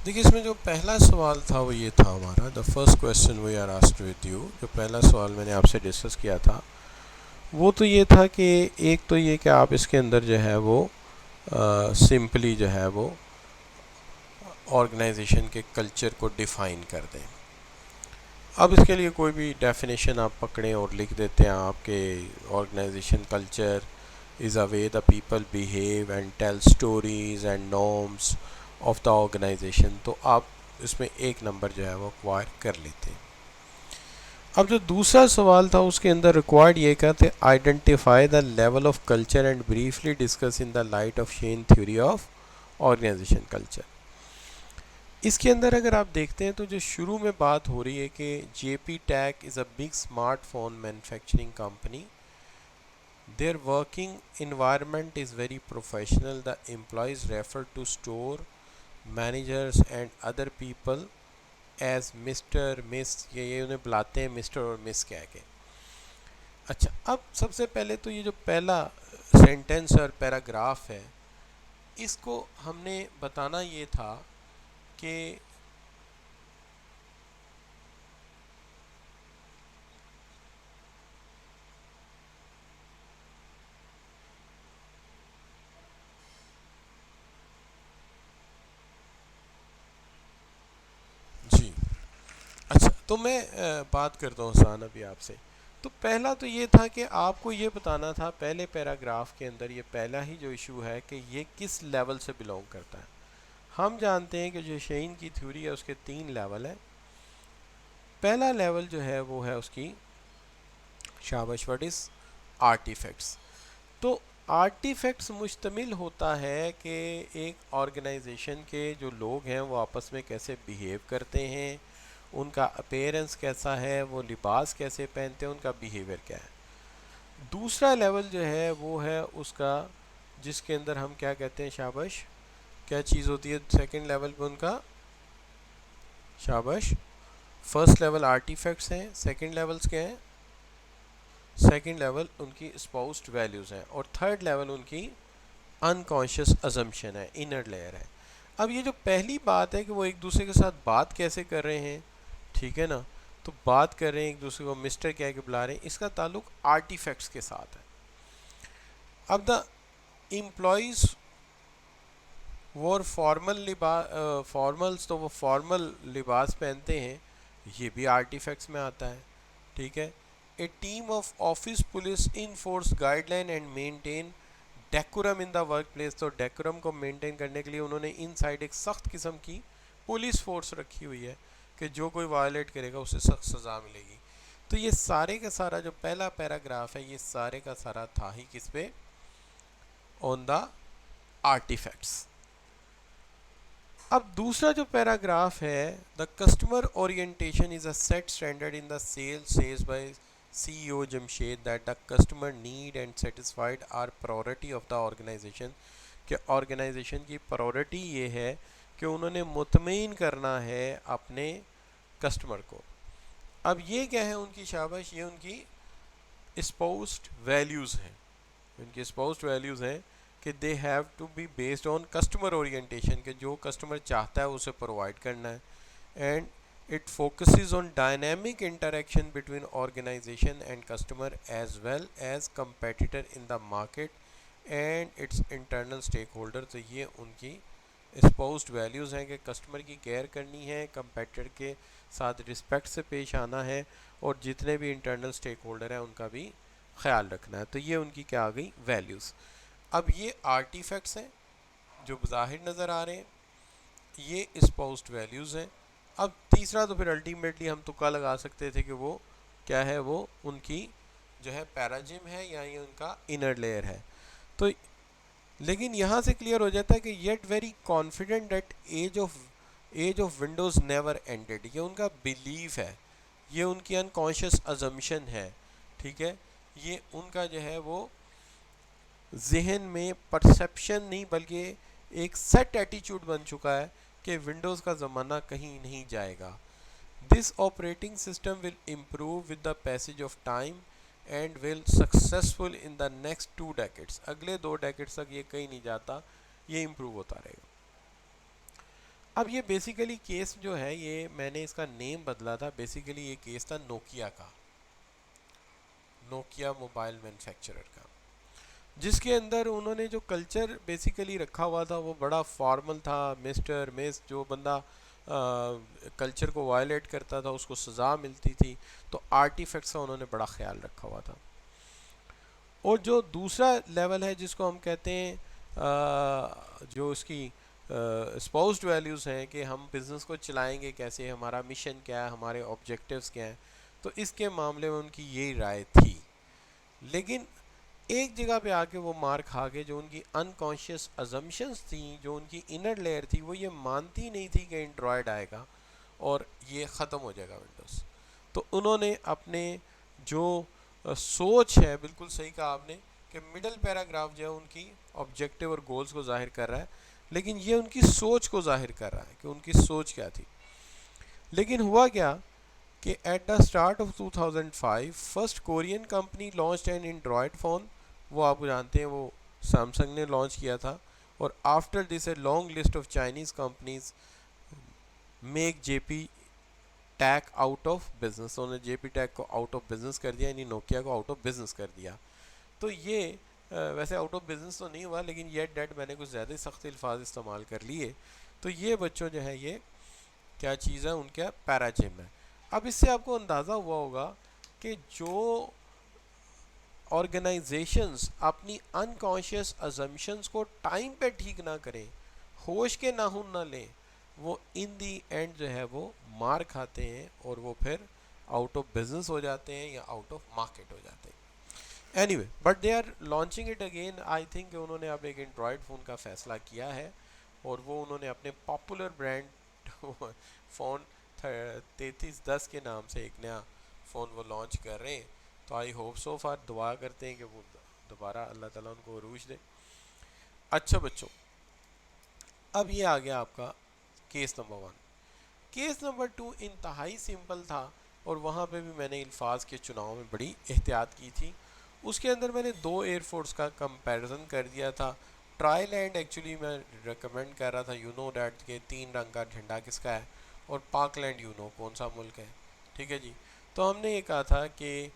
देखिए, इसमें जो पहला सवाल था वो ये था हमारा, the first question we are asked with you. जो पहला सवाल मैंने आपसे डिस्कस किया था वो तो ये था कि एक तो ये कि आप इसके अंदर जो है वो सिंपली जो है वो ऑर्गेनाइजेशन के कल्चर को डिफ़ाइन कर दें। अब इसके लिए कोई भी डेफिनेशन आप पकड़ें और लिख देते हैं आपके organization culture is a way the people behave and tell stories and norms of the organization, तो आप इसमें एक नंबर जो है वो एक्वायर कर लेते हैं। अब जो दूसरा सवाल था उसके अंदर रिक्वायर्ड ये कहते identify the level of culture and briefly discuss in the light of Schein theory of organization culture. इसके अंदर अगर आप देखते हैं तो जो शुरू में बात हो रही है कि JP tech is a big smartphone manufacturing company, there working environment is very professional, the employees refer to store managers and other people as mister miss, ये उन्हें बुलाते हैं मिस्टर और मिस कह के। अच्छा, अब सबसे पहले तो ये जो पहला सेंटेंस और पैराग्राफ है इसको हमने बताना ये था कि जी, अच्छा तो मैं बात करता हूँ सान अभी आपसे। तो पहला तो ये था कि आपको ये बताना था पहले पैराग्राफ के अंदर, ये पहला ही जो इशू है कि ये किस लेवल से बिलोंग करता है। हम जानते हैं कि जो शेइन की थ्योरी है उसके 3 लेवल हैं। पहला लेवल जो है वो है उसकी शाबाश व्हाट इज़ आर्टिफैक्ट्स। तो आर्टिफैक्ट्स मुश्तमिल होता है कि एक ऑर्गेनाइजेशन के जो लोग हैं वो आपस में कैसे बिहेव करते हैं, उनका अपीयरेंस कैसा है, वो लिबास कैसे पहनते हैं, उनका बिहेवियर क्या है। दूसरा लेवल जो है वो है उसका, जिसके अंदर हम क्या कहते हैं, शाबाश क्या चीज़ होती है सेकंड लेवल पे उनका, शाबाश फर्स्ट लेवल आर्टिफैक्ट्स हैं, सेकंड लेवल्स क्या हैं, सेकंड लेवल उनकी स्पाउस्ड वैल्यूज़ हैं, और थर्ड लेवल उनकी अनकॉन्शियस अजम्पशन है, इनर लेयर है। अब ये जो पहली बात है कि वो एक दूसरे के साथ बात कैसे कर रहे हैं, ठीक है ना, तो बात कर रहे हैं एक दूसरे को मिस्टर कह के बुला रहे हैं, इसका ताल्लुक आर्टिफैक्ट्स के साथ है। अब द एम्प्लॉयज़ वो फॉर्मल फॉर्मल्स, तो वो फॉर्मल लिबास पहनते हैं, ये भी आर्टिफैक्ट्स में आता है, ठीक है। A team of office police enforce guideline and maintain decorum in the workplace, तो डेकोरम को मेंटेन करने के लिए उन्होंने इनसाइड एक सख्त किस्म की पुलिस फोर्स रखी हुई है कि जो कोई वायलेट करेगा उसे सख्त सज़ा मिलेगी। तो ये सारे का सारा जो पहला पैराग्राफ है ये सारे का सारा था ही किस पे, ऑन द आर्टिफैक्ट्स। अब दूसरा जो पैराग्राफ है, the customer orientation is a set standard in the sale says by CEO Jamshed that the customer need and satisfied are priority of the organization, कि ऑर्गेनाइजेशन की प्रायोरिटी ये है कि उन्होंने मुतमईन करना है अपने कस्टमर को। अब ये क्या है उनकी, शाबाश ये उनकी स्पाउस्ड वैल्यूज़ हैं, उनकी स्पाउस्ड वैल्यूज़ हैं कि they have to be based on customer orientation, के जो कस्टमर चाहता है उसे प्रोवाइड करना है, and it focuses on dynamic interaction between organization and customer as well as competitor in the market and its internal stakeholder. तो ये उनकी स्पोज्ड वैल्यूज़ हैं कि कस्टमर की केयर करनी है, कंपेटिटर के साथ रिस्पेक्ट से पेश आना है, और जितने भी इंटरनल स्टेक होल्डर हैं उनका भी ख्याल रखना है। तो ये उनकी क्या आ गई, वैल्यूज़। अब ये आर्टिफैक्ट्स हैं जो ज़ाहिर नज़र आ रहे हैं, ये स्पोज्ड वैल्यूज़ हैं। अब तीसरा तो फिर अल्टीमेटली हम तुक्का लगा सकते थे कि वो क्या है, वो उनकी जो है पैराजिम है या ये उनका इनर लेयर है। तो लेकिन यहाँ से क्लियर हो जाता है कि yet very confident that age of Windows never ended, ये उनका बिलीव है, ये उनकी अनकॉन्शियस अजम्पशन है, ठीक है। ये उनका जो है वो जहन में परसेप्शन नहीं बल्कि एक सेट एटीट्यूड बन चुका है कि विंडोज़ का ज़माना कहीं नहीं जाएगा। This operating system will improve with the passage of time and will successful in the next 2 decades, अगले 2 डेकेड्स तक ये कहीं नहीं जाता, ये इम्प्रूव होता रहेगा। अब ये बेसिकली केस जो है, ये मैंने इसका नेम बदला था, बेसिकली ये केस था नोकिया का, नोकिया मोबाइल मैन्युफैक्चरर का, जिसके अंदर उन्होंने जो कल्चर बेसिकली रखा हुआ था वो बड़ा फॉर्मल था। मिस्टर मिस, जो बंदा कल्चर को वायलेट करता था उसको सज़ा मिलती थी। तो आर्टिफैक्ट्स का उन्होंने बड़ा ख्याल रखा हुआ था। और जो दूसरा लेवल है जिसको हम कहते हैं जो उसकी स्पोज्ड वैल्यूज़ हैं कि हम बिज़नेस को चलाएंगे कैसे, हमारा मिशन क्या है, हमारे ऑब्जेक्टिव्स क्या हैं, तो इसके मामले में उनकी यही राय थी। लेकिन एक जगह पे आके वो मार खा के, जो उनकी अनकॉन्शियस अजम्पशंस थी, जो उनकी इनर लेयर थी, वो ये मानती नहीं थी कि एंड्रॉयड आएगा और ये ख़त्म हो जाएगा विंडोज़। तो उन्होंने अपने जो सोच है, बिल्कुल सही कहा आपने कि मिडल पैराग्राफ जो है उनकी ऑब्जेक्टिव और गोल्स को जाहिर कर रहा है, लेकिन ये उनकी सोच को जाहिर कर रहा है कि उनकी सोच क्या थी। लेकिन हुआ क्या कि at the start of 2005 first Korean company launched N Android phone, वो आप जानते हैं वो सैमसंग ने लॉन्च किया था। और after this a long list of Chinese companies make JP tech out of business, उन्होंने जेपी टैक को आउट ऑफ बिजनेस कर दिया, यानी नोकिया को आउट ऑफ बिजनेस कर दिया। तो ये वैसे आउट ऑफ बिजनेस तो नहीं हुआ, लेकिन येट डेट मैंने कुछ ज़्यादा सख्त अल्फाज इस्तेमाल कर लिए। तो ये बच्चों जो है ये क्या चीज़ है, उनका पैराजिम है। अब इससे आपको अंदाज़ा हुआ होगा कि जो ऑर्गेनाइजेशंस अपनी अनकॉन्शियस अजम्पशंस को टाइम पे ठीक ना करें, होश के नाखून ना लें, वो इन दी एंड जो है वो मार खाते हैं और वो फिर आउट ऑफ बिजनेस हो जाते हैं या आउट ऑफ मार्केट हो जाते हैं। Anyway, but they are launching it again. I think उन्होंने अब एक एंड्रॉयड फ़ोन का फ़ैसला किया है और वो उन्होंने अपने पॉपुलर ब्रांड फ़ोन 3310 के नाम से एक नया फ़ोन वो लॉन्च कर रहे हैं। तो आई होप सो फार, दुआ करते हैं कि वो दोबारा अल्लाह ताला उनको अरूज दे। अच्छा बच्चों, अब ये आ गया आपका केस नंबर 1। केस नंबर 2 इंतहाई सिंपल था और वहाँ पे भी मैंने अल्फाज के चुनाव में बड़ी एहतियात की थी। उसके अंदर मैंने दो एयरफोर्स का कंपैरिजन कर दिया था। ट्राई लैंड एक्चुअली मैं रिकमेंड कर रहा था, यू नो डैट के 3 रंग का झंडा किसका है, और पाकलैंड यू नो कौन सा मुल्क है। ठीक है जी। तो हमने ये कहा था कि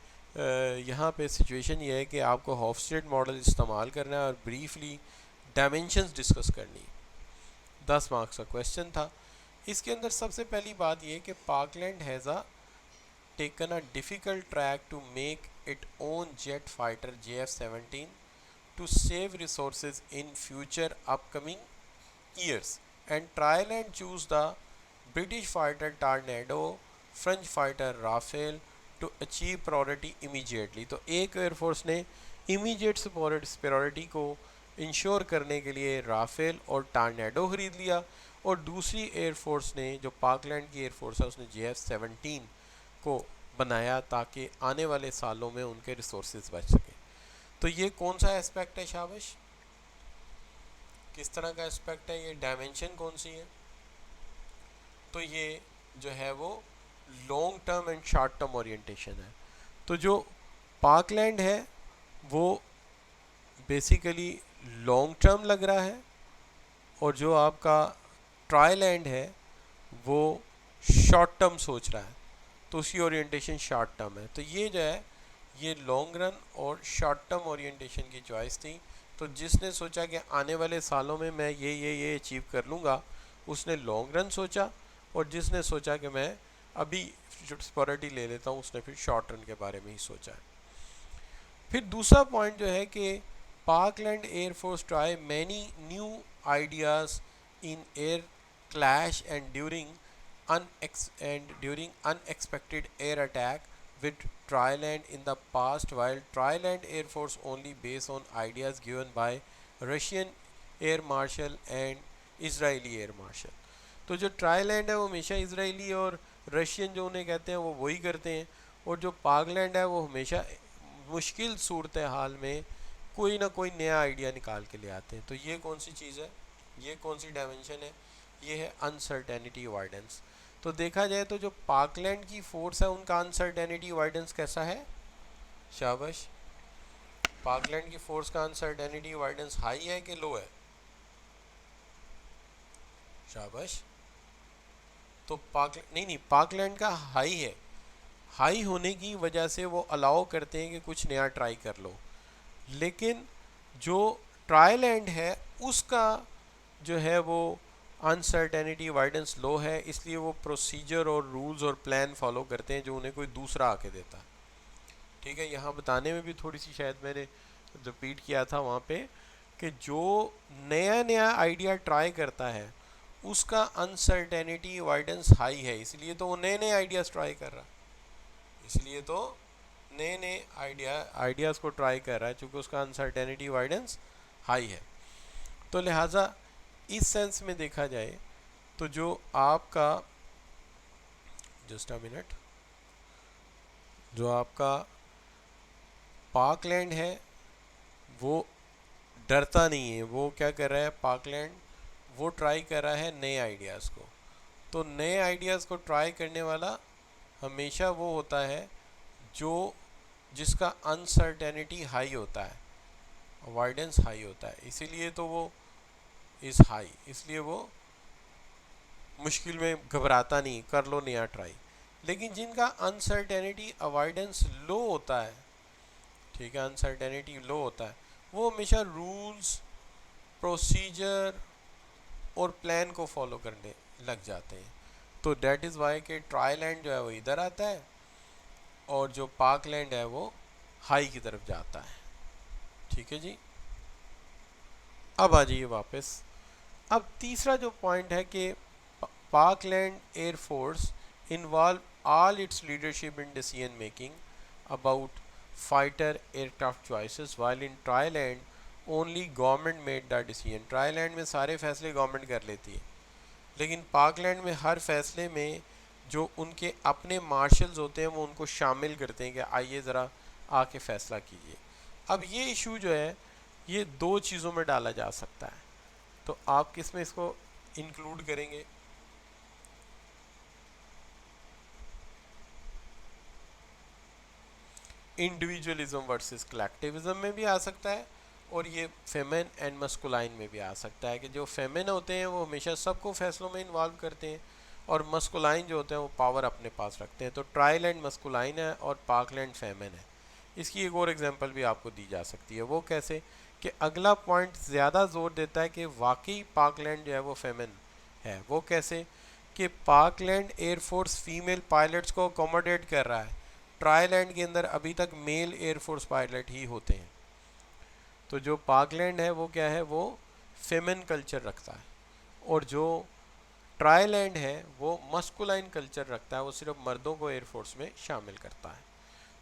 यहाँ पे सिचुएशन ये है कि आपको हॉफस्टेड मॉडल इस्तेमाल करना है और ब्रीफली डायमेंशंस डिस्कस करनी। 10 मार्क्स का क्वेश्चन था। इसके अंदर सबसे पहली बात ये कि Pakland has a taken a difficult track to make its own jet fighter JF-17 to save resources in future upcoming years, and trial and choose the British fighter Tornado, French fighter Rafale to achieve priority immediately। तो एक air force ने immediate priority को ensure करने के लिए Rafale और tornado खरीद लिया, और दूसरी एयरफोर्स ने, जो पाकलैंड की एयरफोर्स है, उसने JF-17 को बनाया ताकि आने वाले सालों में उनके रिसोर्सेज बच सकें। तो ये कौन सा एस्पेक्ट है शाबाश, किस तरह का एस्पेक्ट है, ये डायमेंशन कौन सी है? तो ये जो है वो long term and short term orientation है। तो जो पाकलैंड है वो बेसिकली लॉन्ग टर्म लग रहा है, और जो आपका ट्रायल एंड है वो शॉर्ट टर्म सोच रहा है, तो उसकी ओरिएंटेशन शॉर्ट टर्म है। तो ये जो है ये लॉन्ग रन और शॉर्ट टर्म ओरिएंटेशन की चॉइस थी। तो जिसने सोचा कि आने वाले सालों में मैं ये अचीव कर लूँगा, उसने लॉन्ग रन सोचा, और जिसने सोचा कि मैं अभी प्रायोरिटी ले लेता हूँ, उसने फिर शॉर्ट रन के बारे में ही सोचा है। फिर दूसरा पॉइंट जो है कि Pakland air force tried many new ideas in air clash and during unexpected air attack with Thailand in the past, while Thailand Air Force only based on ideas given by Russian Air Marshal and Israeli Air Marshal। तो जो ट्राईलैंड है वो हमेशा Israeli और Russian जो उन्हें कहते हैं वो वही करते हैं, और जो पाकलैंड है वो हमेशा मुश्किल सूरत हाल में कोई ना कोई नया आइडिया निकाल के ले आते हैं। तो ये कौन सी चीज़ है, ये कौन सी डायमेंशन है, ये है अनसर्टेनिटी अवॉइडेंस। तो देखा जाए तो जो पाकलैंड की फोर्स है उनका अनसर्टेनिटी अवॉइडेंस कैसा है, शाबाश, पाकलैंड की फोर्स का अनसर्टेनिटी अवॉइडेंस हाई है कि लो है, शाबाश, तो नहीं, पाकलैंड का हाई है, हाई होने की वजह से वो अलाउ करते हैं कि कुछ नया ट्राई कर लो। लेकिन जो ट्रायल एंड है उसका जो है वो अनसर्टेनिटी अवॉइडेंस लो है, इसलिए वो प्रोसीजर और रूल्स और प्लान फॉलो करते हैं जो उन्हें कोई दूसरा आके देता है। ठीक है, यहाँ बताने में भी थोड़ी सी शायद मैंने रिपीट किया था वहाँ पे कि जो नया नया आइडिया ट्राई करता है उसका अनसर्टेनिटी अवॉइडेंस हाई है, इसलिए तो वो नए नए आइडियाज़ ट्राई कर रहा है, इसलिए तो नए नए आइडियाज़ को ट्राई कर रहा है क्योंकि उसका अनसर्टेनिटी अवॉइडेंस हाई है। तो लिहाजा इस सेंस में देखा जाए तो जो आपका जस्ट अ मिनट, जो आपका पार्कलैंड है वो डरता नहीं है, वो क्या कर रहा है पार्कलैंड, वो ट्राई कर रहा है नए आइडियाज़ को। तो नए आइडियाज़ को ट्राई करने वाला हमेशा वो होता है जो जिसका अनसर्टेनिटी हाई होता है, अवॉइडेंस हाई होता है, इसीलिए तो वो इज़ हाई, इसलिए वो मुश्किल में घबराता नहीं, कर लो नया ट्राई। लेकिन जिनका अनसर्टेनिटी अवॉइडेंस लो होता है, ठीक है, अनसर्टेनिटी लो होता है, वो हमेशा रूल्स, प्रोसीजर और प्लान को फॉलो करने लग जाते हैं। तो डेट इज़ वाई के ट्रायल एंड जो है वो इधर आता है और जो पार्कलैंड है वो हाई की तरफ जाता है। ठीक है जी, अब आ जाइए वापस। अब तीसरा जो पॉइंट है कि parkland air force involve all it's leadership in decision making about fighter aircraft choices while in trial and only government made the decision. Trial and में सारे फैसले गवर्नमेंट कर लेती है, लेकिन पार्कलैंड में हर फैसले में जो उनके अपने मार्शल्स होते हैं वो उनको शामिल करते हैं कि आइए ज़रा आके फ़ैसला कीजिए। अब ये इशू जो है ये दो चीज़ों में डाला जा सकता है, तो आप किस में इसको इंक्लूड करेंगे? इंडिविजुअलिज्म वर्सेस कलेक्टिविज्म में भी आ सकता है और ये फेमेन एंड मस्कुलाइन में भी आ सकता है कि जो फेमेन होते हैं वो हमेशा सबको फैसलों में इन्वॉल्व करते हैं और मस्कुलाइन जो होते हैं वो पावर अपने पास रखते हैं। तो ट्रायल एंड मस्कुलाइन है और पार्कलैंड फेमेन है। इसकी एक और एग्जांपल भी आपको दी जा सकती है। वो कैसे कि अगला पॉइंट ज़्यादा जोर देता है कि वाकई पार्कलैंड जो है वो फेमेन है। वो कैसे कि पार्कलैंड एयरफोर्स फीमेल पायलट्स को अकोमोडेट कर रहा है, ट्रायल एंड के अंदर अभी तक मेल एयरफोर्स पायलट ही होते हैं। तो जो पार्कलैंड है वो क्या है, वो फेमिन कल्चर रखता है और जो ट्रायल एंड है वो मस्कुलाइन कल्चर रखता है, वो सिर्फ मर्दों को एयरफोर्स में शामिल करता है।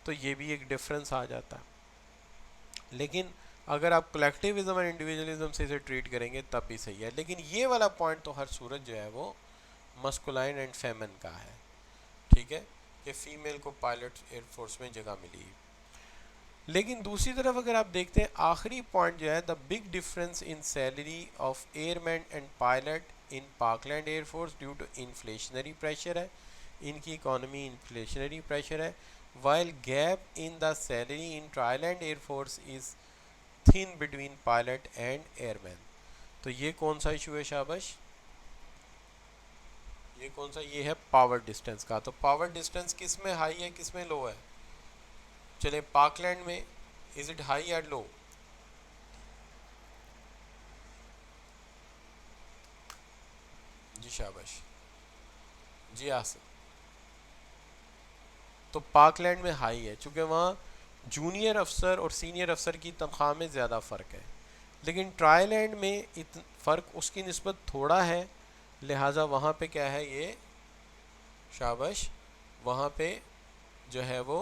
तो ये भी एक डिफरेंस आ जाता है। लेकिन अगर आप कलेक्टिविज्म और इंडिविजुअलिज्म से इसे ट्रीट करेंगे तब भी सही है, लेकिन ये वाला पॉइंट तो हर सूरत जो है वो मस्कुलाइन एंड फेमिन का है। ठीक है, कि फीमेल को पायलट एयरफोर्स में जगह मिली। लेकिन दूसरी तरफ अगर आप देखते हैं आखिरी पॉइंट जो है, the big difference in salary of airman and pilot in Parkland air force due to inflationary pressure है, इनकी इकोनॉमी इन्फ्लेशनरी प्रेशर है, while gap in the salary in trial and air force is thin between pilot and airman. तो ये कौन सा issue है शाबाश, ये कौन सा, ये है पावर डिस्टेंस का। तो पावर डिस्टेंस किस में हाई है किस में लो है? चले पार्कलैंड में इज इट हाई या लो? जी शाबाश, जी आसिफ। तो पार्कलैंड में हाई है क्योंकि वहाँ जूनियर अफसर और सीनियर अफसर की तनख्वाह में ज़्यादा फ़र्क है। लेकिन ट्रायल एंड में फ़र्क उसकी निस्बत थोड़ा है, लिहाजा वहाँ पे क्या है ये शाबाश, वहाँ पे जो है वो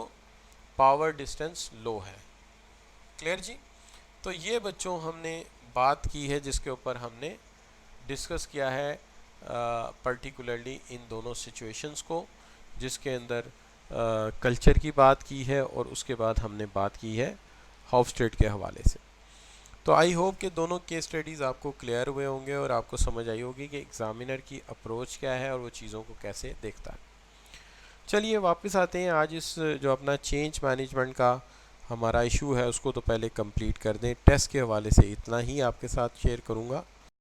पावर डिस्टेंस लो है। क्लियर जी? तो ये बच्चों हमने बात की है जिसके ऊपर हमने डिस्कस किया है पर्टिकुलरली इन दोनों सिचुएशंस को, जिसके अंदर कल्चर की बात की है और उसके बाद हमने बात की है हॉफस्टेड के हवाले से। तो आई होप कि दोनों केस स्टडीज़ आपको क्लियर हुए होंगे और आपको समझ आई होगी कि एग्ज़ामिनर की अप्रोच क्या है और वो चीज़ों को कैसे देखता है। चलिए वापस आते हैं, आज इस जो अपना चेंज मैनेजमेंट का हमारा इशू है उसको तो पहले कंप्लीट कर दें। टेस्ट के हवाले से इतना ही आपके साथ शेयर करूँगा।